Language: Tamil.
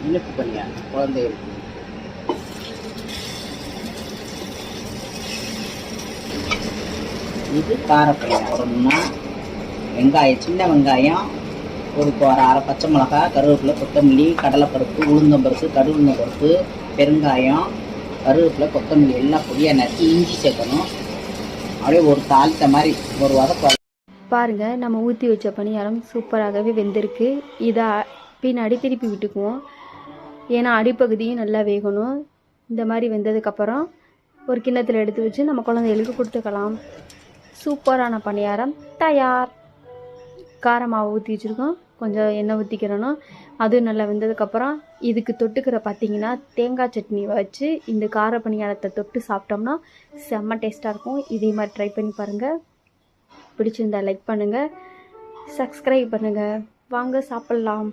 இனிப்பு பணியாரம் குழந்தைகளுக்கு. இது கார பணியாரம்னா வெங்காயம், சின்ன வெங்காயம், ஒரு அரை பச்சை மிளகா, கருவேப்பிலை, கொத்தமல்லி, கடலைப்பருப்பு, உளுந்தம்பருப்பு, கருவுளுந்தம்பருப்பு, பெருங்காயம், கருவேப்பிலை, கொத்தமல்லி எல்லாம் பொடியாக நறுக்கி இஞ்சி சேர்க்கணும். அப்படியே ஒரு தாளித்த மாதிரி ஒரு வதக்கு. பாருங்கள், நம்ம ஊற்றி வச்ச பணியாரம் சூப்பராகவே வெந்திருக்கு. இதை பின்னாடி திருப்பி விட்டுக்குவோம், ஏன்னா அடிப்பகுதியும் நல்லா வேகணும். இந்த மாதிரி வெந்ததுக்கப்புறம் ஒரு கிண்ணத்தில் எடுத்து வச்சு நம்ம குழந்தைகளுக்கு கொடுத்துக்கலாம். சூப்பரான பணியாரம் தயார். காரமாவை ஊற்றி வச்சுருக்கோம், கொஞ்சம் எண்ணெய் ஊற்றிக்கிறணும். அதுவும் நல்லா வெந்ததுக்கப்புறம் இதுக்கு தொட்டுக்கிற பார்த்திங்கன்னா தேங்காய் சட்னி வச்சு இந்த கார பணியாரத்தை தொட்டு சாப்பிட்டோம்னா செம்ம டேஸ்ட்டாக இருக்கும். இதே மாதிரி ட்ரை பண்ணி பாருங்கள். பிடிச்சிருந்தா லைக் பண்ணுங்கள், சப்ஸ்கிரைப் பண்ணுங்கள். வாங்க சாப்பிட்லாம்.